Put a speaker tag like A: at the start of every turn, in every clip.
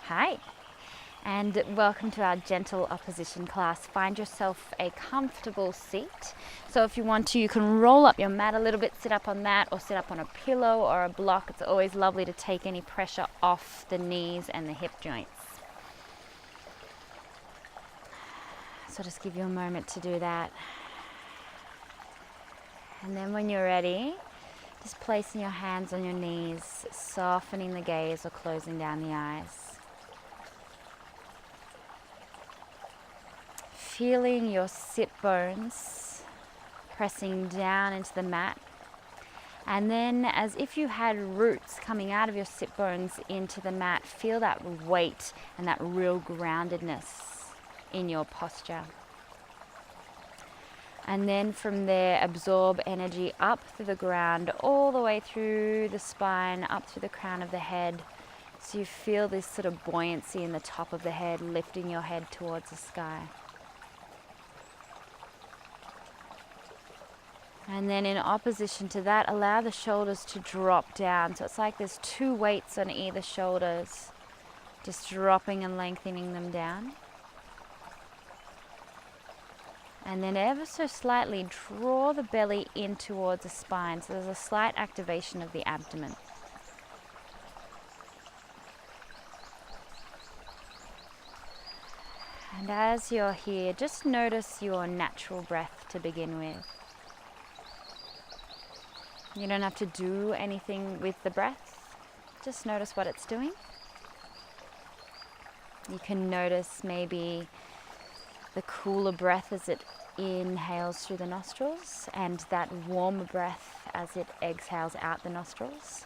A: Hi, and welcome to our gentle opposition class. Find yourself a comfortable seat. So if you want to, you can roll up your mat a little bit, sit up on that, or sit up on a pillow or a block. It's always lovely to take any pressure off the knees and the hip joints. So just give you a moment to do that. And then when you're ready, just placing your hands on your knees, softening the gaze or closing down the eyes. Feeling your sit bones pressing down into the mat. And then as if you had roots coming out of your sit bones into the mat, feel that weight and that real groundedness in your posture. And then from there, absorb energy up through the ground, all the way through the spine, up through the crown of the head. So you feel this sort of buoyancy in the top of the head, lifting your head towards the sky. And then in opposition to that, allow the shoulders to drop down. So it's like there's two weights on either shoulders, just dropping and lengthening them down. And then ever so slightly draw the belly in towards the spine. So there's a slight activation of the abdomen. And as you're here, just notice your natural breath to begin with. You don't have to do anything with the breath. Just notice what it's doing. You can notice maybe the cooler breath as it inhales through the nostrils and that warmer breath as it exhales out the nostrils.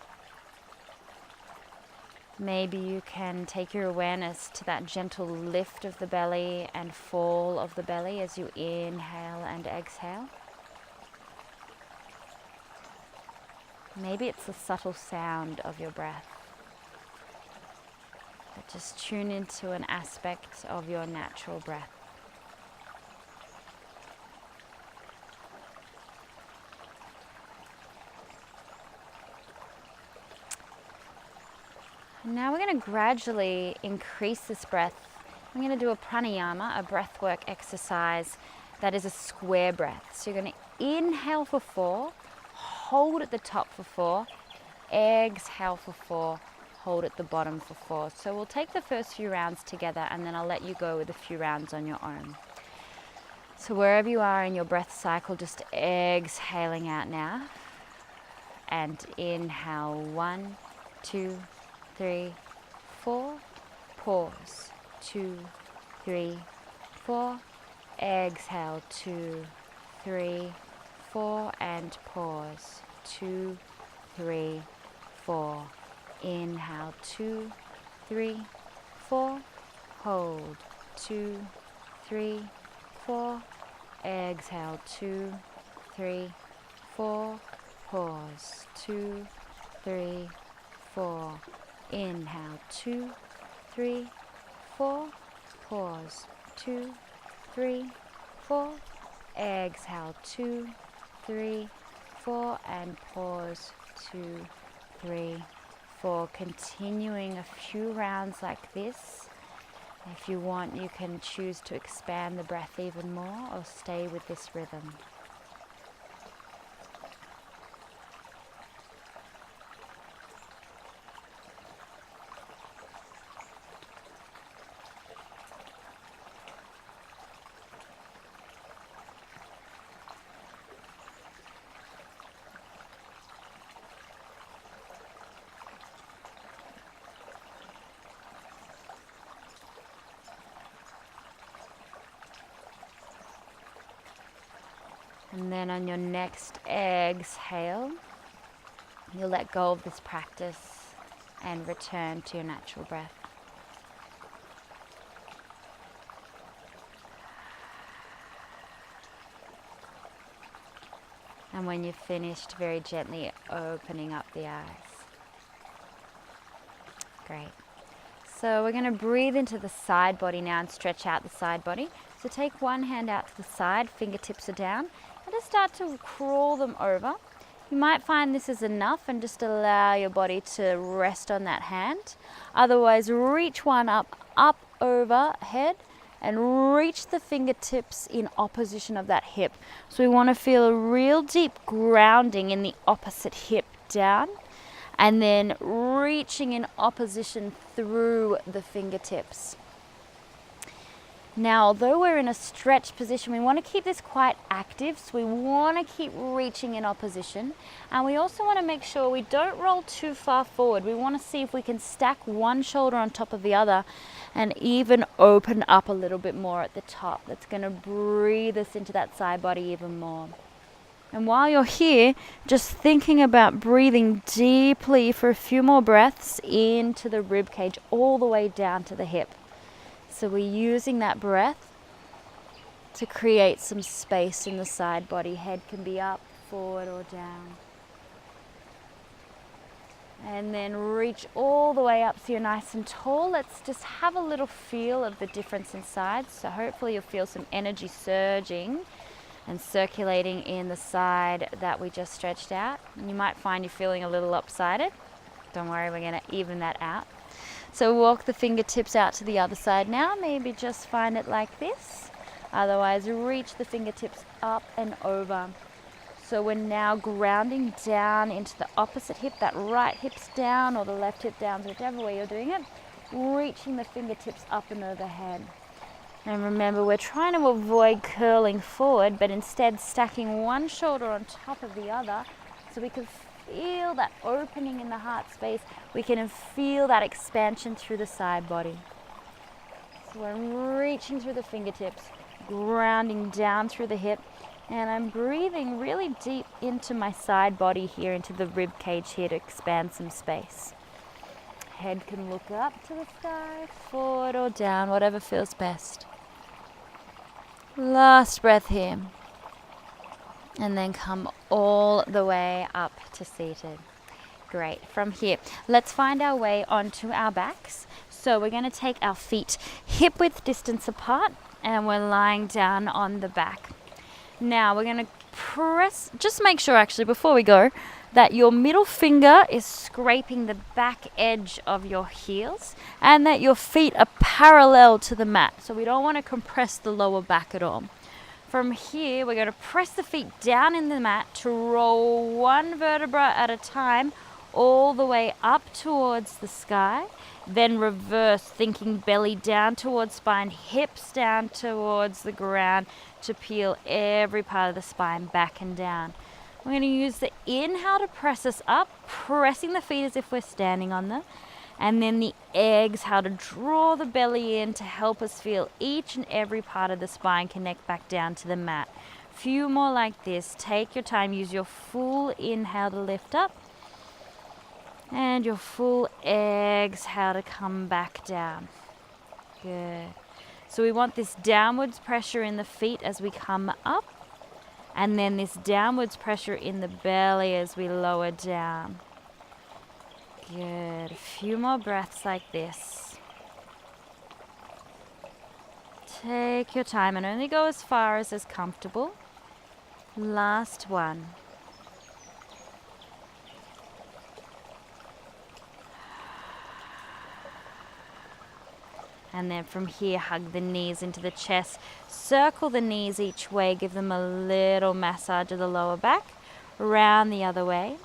A: Maybe you can take your awareness to that gentle lift of the belly and fall of the belly as you inhale and exhale. Maybe it's the subtle sound of your breath. But just tune into an aspect of your natural breath. Now we're going to gradually increase this breath. I'm going to do a pranayama, a breathwork exercise that is a square breath. So you're going to inhale for 4, hold at the top for 4, exhale for 4, hold at the bottom for 4. So we'll take the first few rounds together and then I'll let you go with a few rounds on your own. So wherever you are in your breath cycle, just exhaling out now. And inhale, 1, 2, 3, 4, pause, 2, 3, 4, exhale, 2, 3, 4, and pause, 2, 3, 4, inhale, 2, 3, 4, hold, 2, 3, 4, exhale, 2, 3, 4, pause, 2, 3, 4, inhale, 2, 3, 4, pause, 2, 3, 4, exhale, 2, 3, 4, and pause, 2, 3, 4. Continuing a few rounds like this. If you want, you can choose to expand the breath even more or stay with this rhythm. And then on your next exhale, you'll let go of this practice and return to your natural breath. And when you've finished, very gently opening up the eyes. Great. So we're going to breathe into the side body now and stretch out the side body. So take one hand out to the side, fingertips are down, and just start to crawl them over. You might find this is enough and just allow your body to rest on that hand. Otherwise, reach one up overhead and reach the fingertips in opposition of that hip. So we want to feel a real deep grounding in the opposite hip down, and then reaching in opposition through the fingertips. Now, although we're in a stretched position, we want to keep this quite active, so we want to keep reaching in opposition, and we also want to make sure we don't roll too far forward. We want to see if we can stack one shoulder on top of the other and even open up a little bit more at the top. That's going to breathe us into that side body even more. And while you're here, just thinking about breathing deeply for a few more breaths into the rib cage all the way down to the hip. So we're using that breath to create some space in the side body. Head can be up, forward or down. And then reach all the way up so you're nice and tall. Let's just have a little feel of the difference in sides. So hopefully you'll feel some energy surging and circulating in the side that we just stretched out. And you might find you're feeling a little lopsided. Don't worry, we're going to even that out. So walk the fingertips out to the other side now. Maybe just find it like this. Otherwise, reach the fingertips up and over. So we're now grounding down into the opposite hip. That right hip's down or the left hip down, whichever way you're doing it. Reaching the fingertips up and overhead. And remember, we're trying to avoid curling forward, but instead stacking one shoulder on top of the other so we can feel that opening in the heart space. We can feel that expansion through the side body. So I'm reaching through the fingertips, grounding down through the hip, and I'm breathing really deep into my side body here, into the rib cage here to expand some space. Head can look up to the sky, forward or down, whatever feels best. Last breath here. And then come all the way up to seated. Great. From here, let's find our way onto our backs. So we're going to take our feet hip width distance apart, and we're lying down on the back. Now we're going to press, just make sure actually before we go, that your middle finger is scraping the back edge of your heels and that your feet are parallel to the mat. So we don't want to compress the lower back at all. From here, we're going to press the feet down in the mat to roll one vertebra at a time all the way up towards the sky. Then reverse, thinking belly down towards spine, hips down towards the ground to peel every part of the spine back and down. We're going to use the inhale to press us up, pressing the feet as if we're standing on them. And then the exhale to draw the belly in to help us feel each and every part of the spine connect back down to the mat. Few more like this. Take your time. Use your full inhale to lift up. And your full exhale to come back down. Good. So we want this downwards pressure in the feet as we come up. And then this downwards pressure in the belly as we lower down. Good. A few more breaths like this. Take your time and only go as far as is comfortable. Last one. And then from here, hug the knees into the chest. Circle the knees each way. Give them a little massage of the lower back. Round the other way.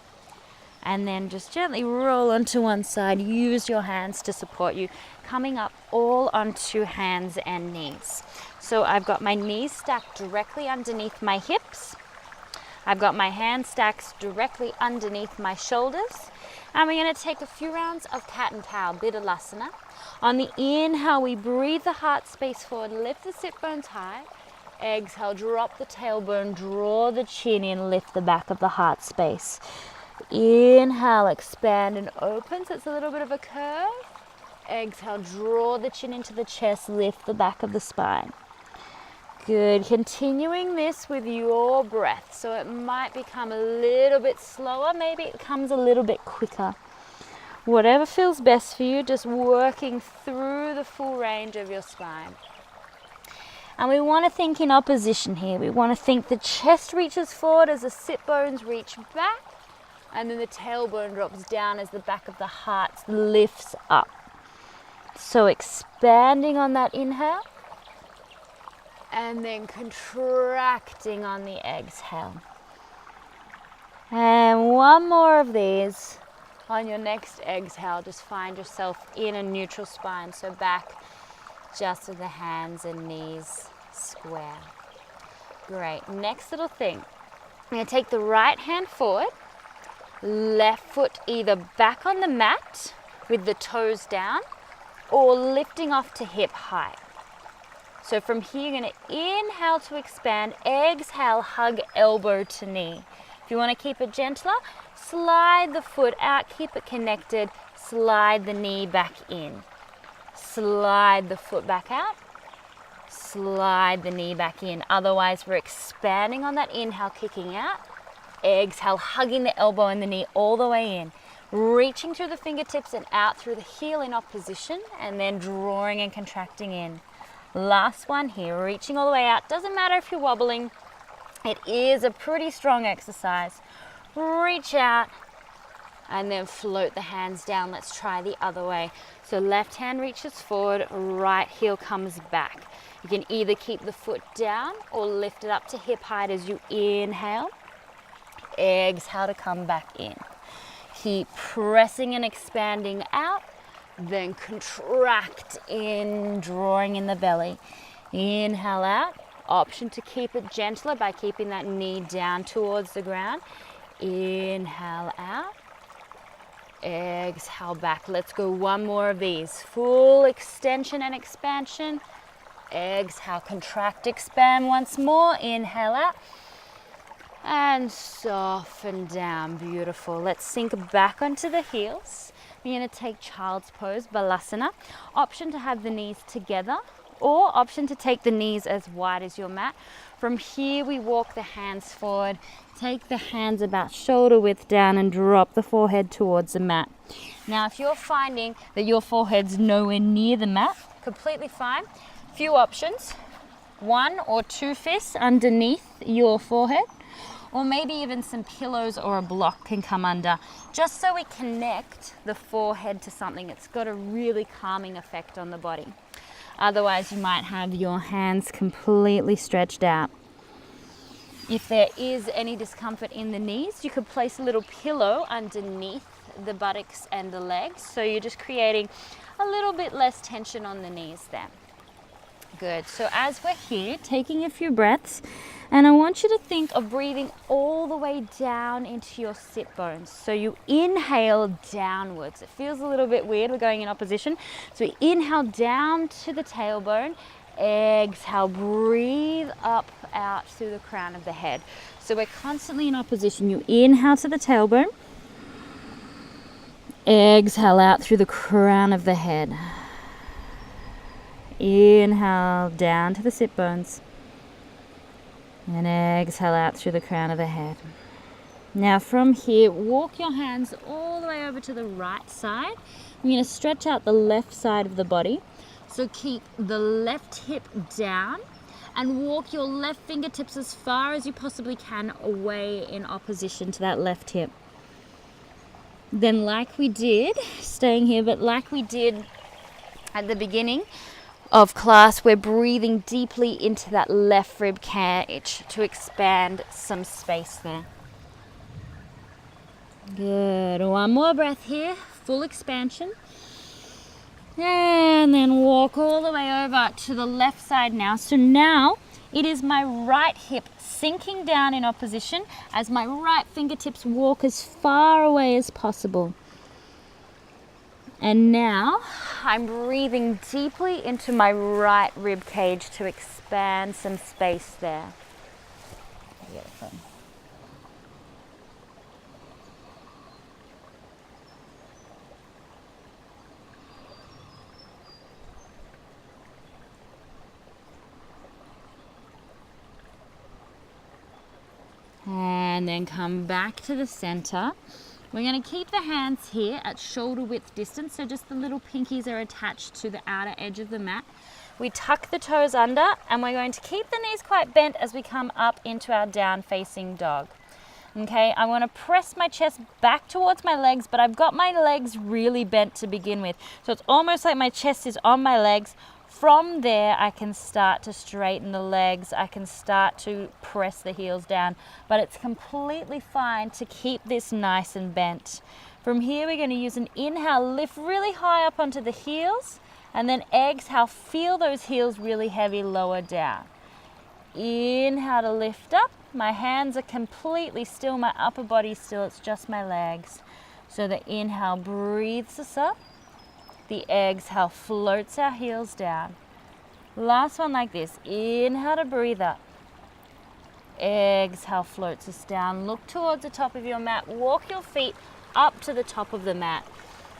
A: And then just gently roll onto one side. Use your hands to support you. Coming up all onto hands and knees. So I've got my knees stacked directly underneath my hips. I've got my hands stacked directly underneath my shoulders. And we're going to take a few rounds of cat and cow, Pilates. On the inhale, we breathe the heart space forward, lift the sit bones high. Exhale, drop the tailbone, draw the chin in, lift the back of the heart space. Inhale, expand and open, so it's a little bit of a curve. Exhale, draw the chin into the chest, lift the back of the spine. Good. Continuing this with your breath. So it might become a little bit slower, maybe it comes a little bit quicker. Whatever feels best for you, just working through the full range of your spine. And we want to think in opposition here. We want to think the chest reaches forward as the sit bones reach back. And then the tailbone drops down as the back of the heart lifts up. So expanding on that inhale and then contracting on the exhale. And one more of these. On your next exhale, just find yourself in a neutral spine. So back just with the hands and knees square. Great. Next little thing. I'm going to take the right hand forward, left foot either back on the mat with the toes down or lifting off to hip height. So from here, you're going to inhale to expand, exhale, hug elbow to knee. If you want to keep it gentler, slide the foot out, keep it connected, slide the knee back in. Slide the foot back out, slide the knee back in. Otherwise, we're expanding on that inhale, kicking out. Exhale, hugging the elbow and the knee all the way in. Reaching through the fingertips and out through the heel in opposition, and then drawing and contracting in. Last one here, reaching all the way out. Doesn't matter if you're wobbling. It is a pretty strong exercise. Reach out and then float the hands down. Let's try the other way. So left hand reaches forward, right heel comes back. You can either keep the foot down or lift it up to hip height as you inhale. Exhale to come back in. Keep pressing and expanding out, then contract in, drawing in the belly. Inhale out. Option to keep it gentler by keeping that knee down towards the ground. Inhale out. Exhale back. Let's go one more of these. Full extension and expansion. Exhale, contract, expand once more. Inhale out. And soften down. Beautiful. Let's sink back onto the heels. We're going to take child's pose, balasana. Option to have the knees together, or option to take the knees as wide as your mat. From here, we walk the hands forward. Take the hands about shoulder width down and drop the forehead towards the mat. Now, if you're finding that your forehead's nowhere near the mat, completely fine. Few options. 1 or 2 fists underneath your forehead, or maybe even some pillows or a block can come under, just so we connect the forehead to something. It's got a really calming effect on the body. Otherwise, you might have your hands completely stretched out. If there is any discomfort in the knees, you could place a little pillow underneath the buttocks and the legs. So you're just creating a little bit less tension on the knees there. Good. So as we're here, taking a few breaths, and I want you to think of breathing all the way down into your sit bones. So you inhale downwards. It feels a little bit weird. We're going in opposition. So we inhale down to the tailbone. Exhale, breathe up, out through the crown of the head. So we're constantly in opposition. You inhale to the tailbone. Exhale out through the crown of the head. Inhale down to the sit bones. And exhale out through the crown of the head. Now from here, walk your hands all the way over to the right side. I'm going to stretch out the left side of the body. So keep the left hip down and walk your left fingertips as far as you possibly can away in opposition to that left hip. Then like we did, staying here, but like we did at the beginning of class, we're breathing deeply into that left rib cage to expand some space there. Good. One more breath here, full expansion. And then walk all the way over to the left side now. So now it is my right hip sinking down in opposition as my right fingertips walk as far away as possible. And now I'm breathing deeply into my right rib cage to expand some space there. Beautiful. And then come back to the center. We're going to keep the hands here at shoulder width distance, so just the little pinkies are attached to the outer edge of the mat. We tuck the toes under, and we're going to keep the knees quite bent as we come up into our down facing dog. Okay, I want to press my chest back towards my legs, but I've got my legs really bent to begin with. So it's almost like my chest is on my legs. From there, I can start to straighten the legs. I can start to press the heels down, but it's completely fine to keep this nice and bent. From here, we're going to use an inhale, lift really high up onto the heels, and then exhale, feel those heels really heavy, lower down. Inhale to lift up. My hands are completely still, my upper body still, it's just my legs. So the inhale breathes us up. The exhale floats our heels down. Last one like this. Inhale to breathe up. Exhale floats us down. Look towards the top of your mat. Walk your feet up to the top of the mat.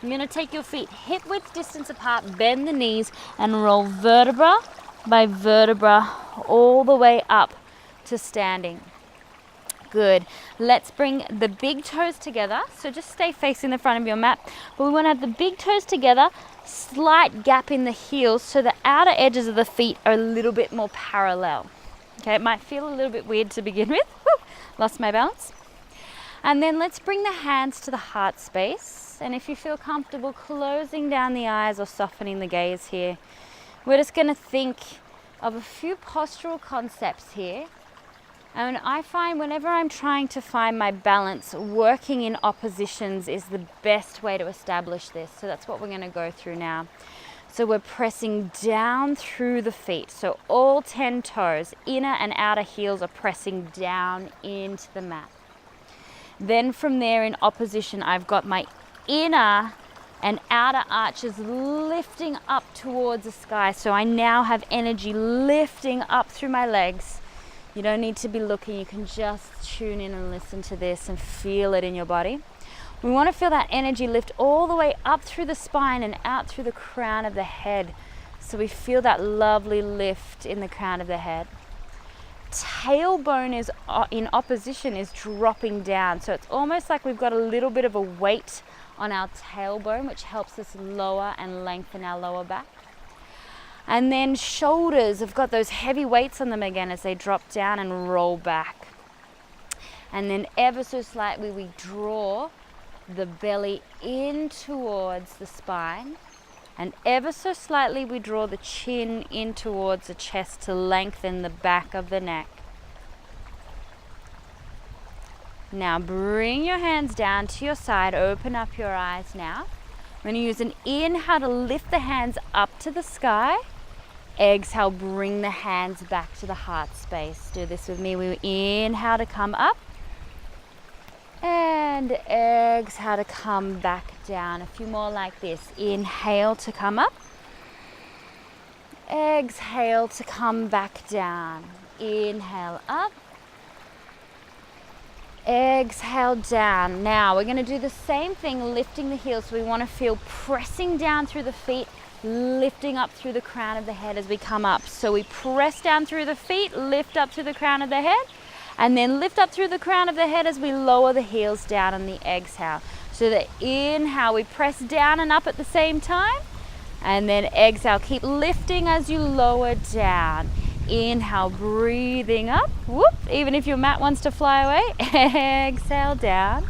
A: You're going to take your feet hip width distance apart, bend the knees, and roll vertebra by vertebra all the way up to standing. Good. Let's bring the big toes together. So just stay facing the front of your mat. But we want to have the big toes together, slight gap in the heels so the outer edges of the feet are a little bit more parallel. Okay, it might feel a little bit weird to begin with. Lost my balance. And then let's bring the hands to the heart space. And if you feel comfortable closing down the eyes or softening the gaze here, we're just going to think of a few postural concepts here. And I find whenever I'm trying to find my balance, working in oppositions is the best way to establish this. So that's what we're going to go through now. So we're pressing down through the feet. So all 10 toes, inner and outer heels are pressing down into the mat. Then from there in opposition, I've got my inner and outer arches lifting up towards the sky. So I now have energy lifting up through my legs. You don't need to be looking, you can just tune in and listen to this and feel it in your body. We want to feel that energy lift all the way up through the spine and out through the crown of the head. So we feel that lovely lift in the crown of the head. Tailbone is in opposition, is dropping down. So it's almost like we've got a little bit of a weight on our tailbone, which helps us lower and lengthen our lower back. And then shoulders have got those heavy weights on them again as they drop down and roll back. And then ever so slightly we draw the belly in towards the spine. And ever so slightly we draw the chin in towards the chest to lengthen the back of the neck. Now bring your hands down to your side, open up your eyes now. We're going to use an inhale to lift the hands up to the sky. Exhale, bring the hands back to the heart space. Do this with me. We inhale to come up. And exhale to come back down. A few more like this. Inhale to come up. Exhale to come back down. Inhale up. Exhale down. Now we're going to do the same thing, lifting the heels. So we want to feel pressing down through the feet, lifting up through the crown of the head as we come up. So we press down through the feet, lift up through the crown of the head, and then lift up through the crown of the head as we lower the heels down on the exhale. So the inhale, we press down and up at the same time, and then exhale. Keep lifting as you lower down. Inhale, breathing up. Whoop, even if your mat wants to fly away. Exhale down.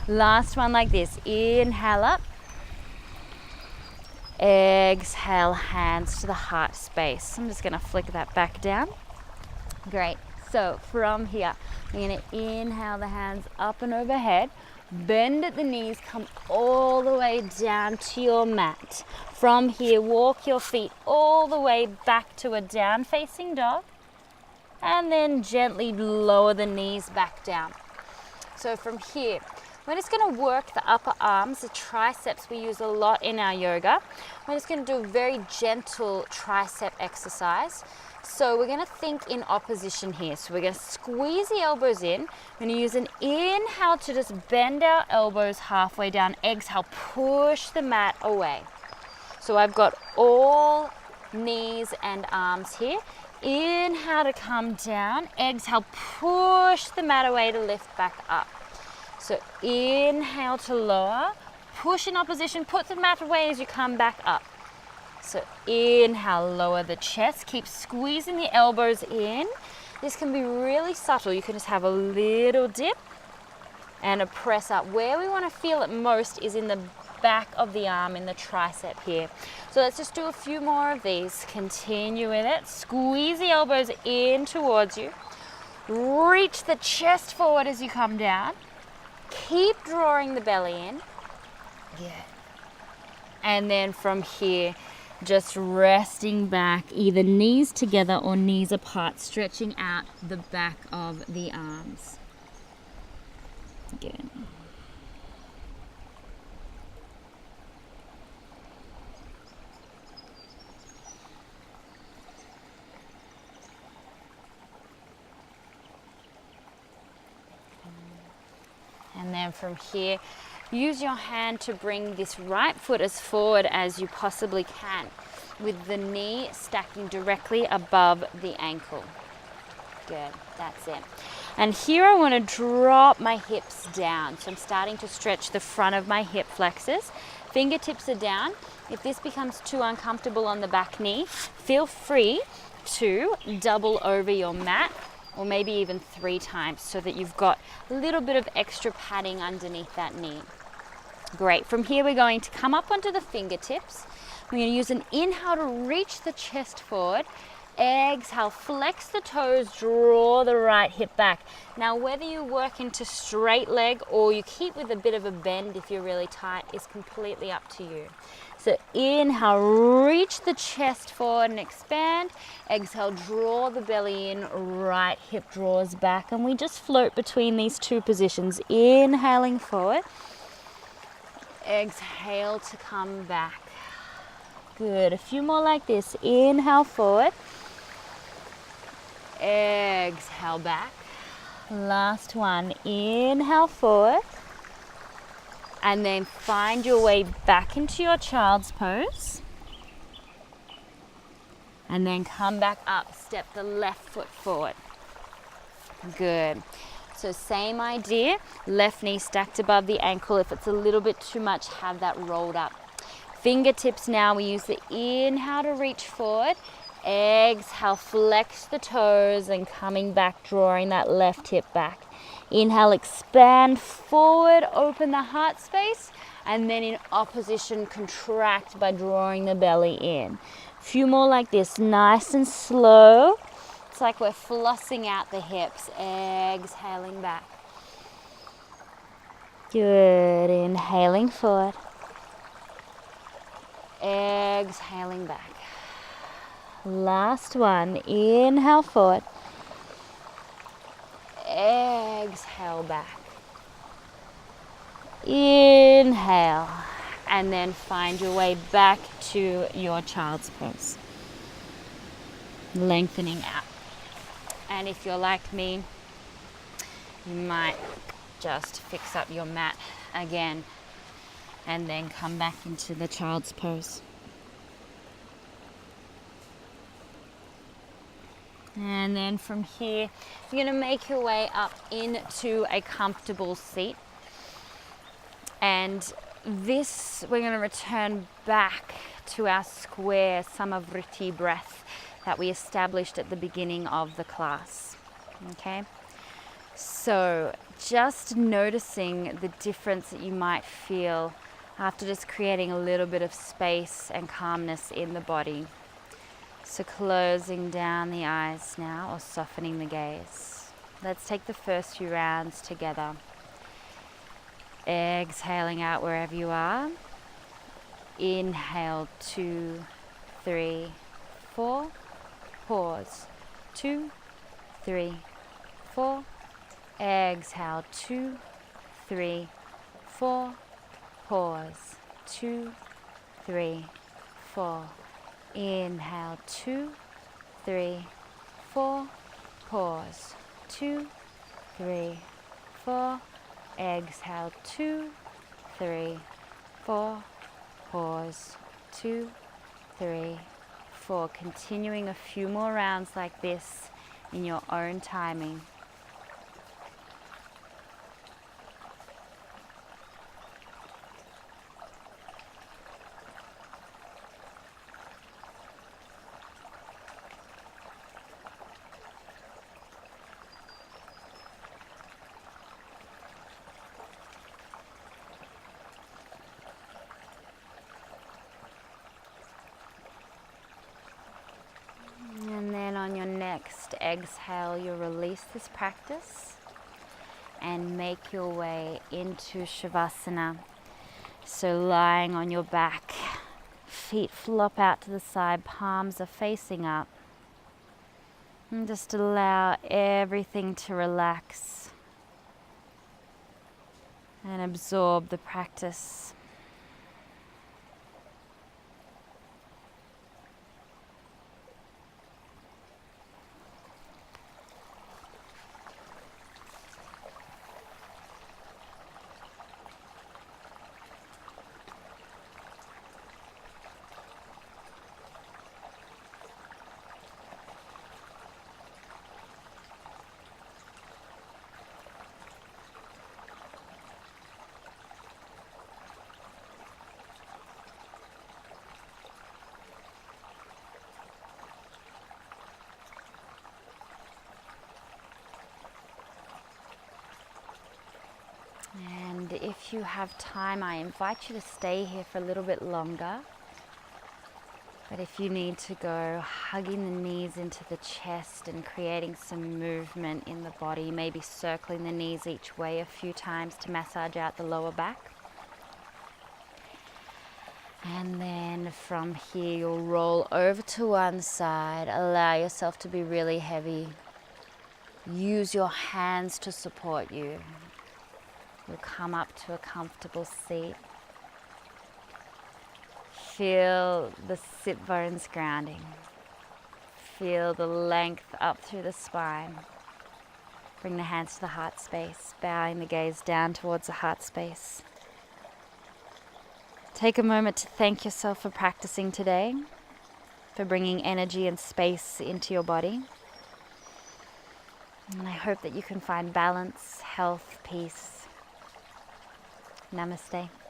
A: Last one like this. Inhale up. Exhale, hands to the heart space. I'm just going to flick that back down. Great. So from here, we're going to inhale the hands up and overhead. Bend at the knees, come all the way down to your mat. From here, walk your feet all the way back to a down-facing dog. And then gently lower the knees back down. So from here, we're just going to work the upper arms, the triceps we use a lot in our yoga. We're just going to do a very gentle tricep exercise. So we're going to think in opposition here. So we're going to squeeze the elbows in. We're going to use an inhale to just bend our elbows halfway down. Exhale, push the mat away. So I've got all knees and arms here. Inhale to come down. Exhale, push the mat away to lift back up. So inhale to lower, push in opposition, put the mat away as you come back up. So inhale, lower the chest, keep squeezing the elbows in. This can be really subtle. You can just have a little dip and a press up. Where we want to feel it most is in the back of the arm, in the tricep here. So let's just do a few more of these. Continue with it. Squeeze the elbows in towards you. Reach the chest forward as you come down. Keep drawing the belly in. Good. And then from here, just resting back, either knees together or knees apart, stretching out the back of the arms. Good. And then from here, use your hand to bring this right foot as forward as you possibly can, with the knee stacking directly above the ankle. Good, that's it. And here I want to drop my hips down. So I'm starting to stretch the front of my hip flexors. Fingertips are down. If this becomes too uncomfortable on the back knee, feel free to double over your mat, or maybe even 3 times, so that you've got a little bit of extra padding underneath that knee. Great. From here, we're going to come up onto the fingertips. We're going to use an inhale to reach the chest forward. Exhale, flex the toes, draw the right hip back. Now, whether you work into straight leg or you keep with a bit of a bend if you're really tight is completely up to you. So inhale, reach the chest forward and expand. Exhale, draw the belly in, right hip draws back, and we just float between these 2 positions. Inhaling forward. Exhale to come back. Good. A few more like this. Inhale forward. Exhale back. Last one. Inhale forward. And then find your way back into your child's pose. And then come back up. Step the left foot forward. Good. So same idea. Left knee stacked above the ankle. If it's a little bit too much, have that rolled up. Fingertips now. We use the inhale to reach forward. Exhale, flex the toes and coming back, drawing that left hip back. Inhale, expand forward, open the heart space, and then in opposition, contract by drawing the belly in. A few more like this, nice and slow. It's like we're flossing out the hips, exhaling back. Good, inhaling forward. Exhaling back. Last one, inhale forward. Exhale back. Inhale. And then find your way back to your child's pose. Lengthening out. And if you're like me, you might just fix up your mat again and then come back into the child's pose. And then from here, you're going to make your way up into a comfortable seat. And this, we're going to return back to our square Samavriti breath that we established at the beginning of the class. Okay? So just noticing the difference that you might feel after just creating a little bit of space and calmness in the body. So closing down the eyes now, or softening the gaze. Let's take the first few rounds together. Exhaling out wherever you are. Inhale, 2, 3, 4. Pause. 2, 3, 4. Exhale, 2, 3, 4. Pause. 2, 3, 4. Inhale, 2, 3, 4. Pause. 2, 3, 4. Exhale, 2, 3, 4. Pause. 2, 3, 4. Continuing a few more rounds like this in your own timing. next exhale, you'll release this practice and make your way into Shavasana. So lying on your back, feet flop out to the side, palms are facing up. And just allow everything to relax and absorb the practice. And if you have time, I invite you to stay here for a little bit longer. But if you need to go, hugging the knees into the chest and creating some movement in the body, maybe circling the knees each way a few times to massage out the lower back. And then from here, you'll roll over to one side, allow yourself to be really heavy. Use your hands to support you. You'll come up to a comfortable seat. Feel the sit bones grounding. Feel the length up through the spine. Bring the hands to the heart space, bowing the gaze down towards the heart space. Take a moment to thank yourself for practicing today, for bringing energy and space into your body. And I hope that you can find balance, health, peace. Namaste.